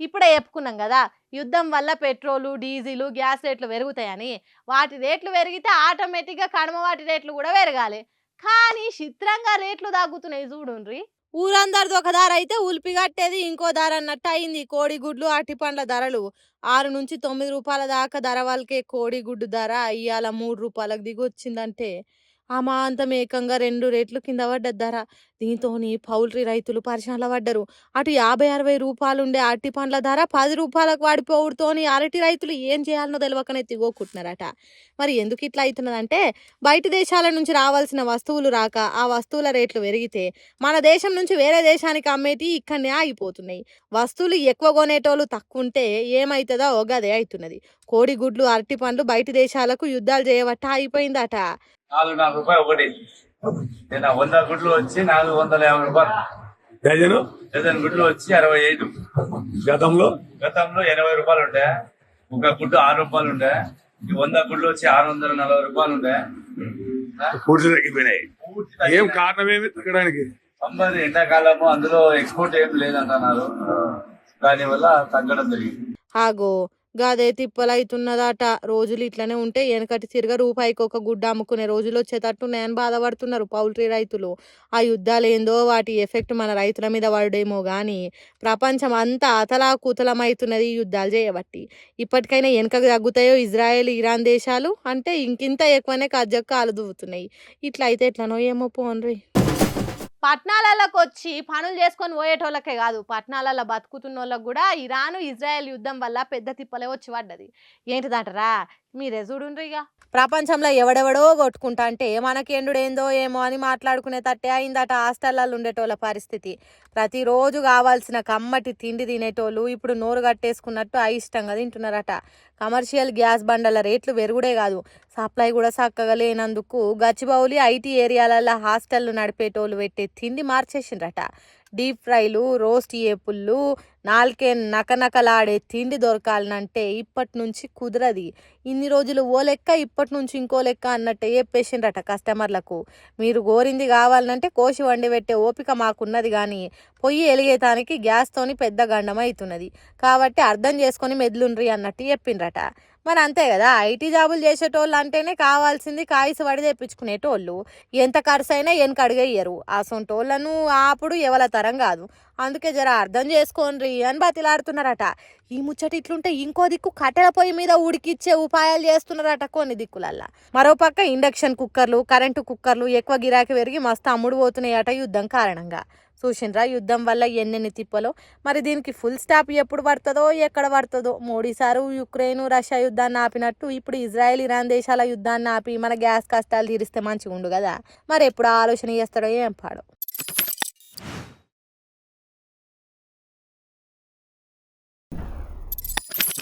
ఇప్పుడే చెప్పుకున్నాం కదా యుద్ధం వల్ల పెట్రోలు డీజిల్ గ్యాస్ రేట్లు పెరుగుతాయని. వాటి రేట్లు పెరిగితే ఆటోమేటిక్గా కడమ వాటి రేట్లు కూడా పెరగాలి. కానీ చిత్రంగా రేట్లు తగ్గుతున్నాయి చూడుండ్రి. ఊరందరిది ఒక ధర అయితే ఉలిపి కట్టేది ఇంకో ధర అన్నట్టు అయింది. కోడిగుడ్లు అరటిపండ్ల ధరలు 6 నుంచి 9 రూపాయల దాకా ధర వాళ్ళకే కోడిగుడ్డు ధర ఇవాళ 3 రూపాయలకు దిగొచ్చిందంటే అమాంతం ఏకంగా 2 రేట్లు కింద పడ్డది ధర. దీంతో పౌల్ట్రీ రైతులు పరిశ్రమలో పడ్డరు. అటు 50-60 రూపాయలు ఉండే అరటి పండ్ల ధర 10 రూపాయలకు వాడిపోవడంతోని అరటి రైతులు ఏం చేయాలనో తెలియకనే తిగోకుంటున్నారట. మరి ఎందుకు ఇట్లా అవుతున్నదంటే బయట దేశాల నుంచి రావాల్సిన వస్తువులు రాక ఆ వస్తువుల రేట్లు పెరిగితే మన దేశం నుంచి వేరే దేశానికి అమ్మేటి ఇక్కడనే ఆగిపోతున్నాయి. వస్తువులు ఎక్కువ కొనేటోళ్ళు తక్కువ ఉంటే ఏమవుతుందో గదే అవుతున్నది. కోడిగుడ్లు అరటి పండ్లు బయట దేశాలకు యుద్ధాలు చేయబట్ట అయిపోయిందట. 4 రూపాయలు ఒకటి. 100 గుడ్లు వచ్చి 450 రూపాయలు డజను. డజన్ గుడ్లు వచ్చి 65. గతంలో 80 రూపాయలు ఉండే. ఒక గుడ్డు 6 రూపాయలు ఉండే. 100 గుడ్లు వచ్చి 640 రూపాయలు ఉండే. పూర్తి తగ్గిపోయినాయి. ఏం కారణం ఏమి తగ్గడానికి? సమ్మర్ ఎండాకాలము, అందులో ఎక్స్పోర్ట్ ఏం లేదంటున్నారు. దానివల్ల తగ్గడం జరిగింది. ఆగో గదే తిప్పలైతున్నదట. రోజులు ఇట్లనే ఉంటే వెనకటి తిరగ రూపాయికి ఒక గుడ్డ అమ్ముకునే రోజులు వచ్చేటట్టు నేను బాధపడుతున్నారు పౌల్ట్రీ రైతులు. ఆ యుద్ధాలు ఏందో వాటి ఎఫెక్ట్ మన రైతుల మీద పడేమో కానీ ప్రపంచం అంతా అతలాకుతలమవుతున్నది ఈ యుద్ధాలు చేయబట్టి. ఇప్పటికైనా వెనకకు తగ్గుతాయో ఇజ్రాయెల్ ఇరాన్ దేశాలు అంటే ఇంకింత ఎక్కువనే కజ్జకు కాలు దువ్వుతున్నాయి. ఇట్లా అయితే ఎట్లనో ఏమో పోన్రి. పట్నాలకు వచ్చి పనులు చేసుకొని పోయేటోళ్ళకే కాదు పట్నాలలో బతుకుతున్న వాళ్ళకు కూడా ఇరాను ఇజ్రాయెల్ యుద్ధం వల్ల పెద్ద తిప్పలే వచ్చి పడ్డది. ఏంటిదంటారా? మీరే చూడుండ్రి. ఇక ప్రపంచంలో ఎవడెవడో కొట్టుకుంటా అంటే మనకెండుడేందో ఏమో అని మాట్లాడుకునే తట్టే అయిందట హాస్టల్లో ఉండేటోళ్ళ పరిస్థితి. ప్రతిరోజు కావాల్సిన కమ్మటి తిండి తినేటోళ్ళు ఇప్పుడు నోరు కట్టేసుకున్నట్టు అయిష్టంగా తింటున్నారట. కమర్షియల్ గ్యాస్ బండల రేట్లు పెరుగుడే కాదు సప్లై కూడా చక్కగా లేనందుకు గచ్చిబౌలి ఐటీ ఏరియాలలో హాస్టళ్ళు నడిపేటోళ్ళు పెట్టే తిండి మార్చేసిండ్రట. డీప్ ఫ్రైలు, రోస్ట్ ఏపుళ్ళు, నాలుకే నకనకలాడే తిండి దొరకాలనంటే ఇప్పటి నుంచి కుదరది. ఇన్ని రోజులు ఓ లెక్క ఇప్పటి నుంచి ఇంకో లెక్క అన్నట్టే చెప్పేసిండ్రట కస్టమర్లకు. మీరు కోరింది కావాలంటే కోసి వండి పెట్టే ఓపిక మాకున్నది కానీ పొయ్యి ఎలిగేతానికి గ్యాస్తోని పెద్ద గండం అవుతున్నది. కాబట్టి అర్థం చేసుకొని మెద్లుండ్రి అన్నట్టు చెప్పిండ్రట. మరి అంతే కదా, ఐటీ జాబులు చేసేటోళ్ళు అంటేనే కావాల్సింది కాయసు పడి తెప్పించుకునేటోళ్ళు. ఎంత ఖర్చు అయినా వెనక అడిగేయ్యరు. అసొంటోళ్ళను అప్పుడు ఎవల తరం కాదు. అందుకే జర అర్థం చేసుకోండి అని బతిలాడుతున్నారట. ఈ ముచ్చట ఇట్లుంటే ఇంకో దిక్కు కట్టెల పొయ్యి మీద ఉడికిచ్చే ఉపాయాలు చేస్తున్నారట కొన్ని దిక్కులల్లా. మరోపక్క ఇండక్షన్ కుక్కర్లు, కరెంటు కుక్కర్లు ఎక్కువ గిరాకీ పెరిగి మస్తు అమ్ముడు పోతున్నాయట యుద్ధం కారణంగా. చూసిండ్రా యుద్ధం వల్ల ఎన్నెన్ని తిప్పలో. మరి దీనికి ఫుల్ స్టాప్ ఎప్పుడు పడుతుందో ఎక్కడ పడుతుందో. మోడీ సారు యుక్రెయిన్ రష్యా యుద్ధాన్ని ఆపినట్టు ఇప్పుడు ఇజ్రాయెల్ ఇరాన్ దేశాల యుద్ధాన్ని ఆపి మన గ్యాస్ కష్టాలు తీరిస్తే మంచిగా ఉండు కదా. మరి ఎప్పుడు ఆలోచన చేస్తాడో ఏం పాడో.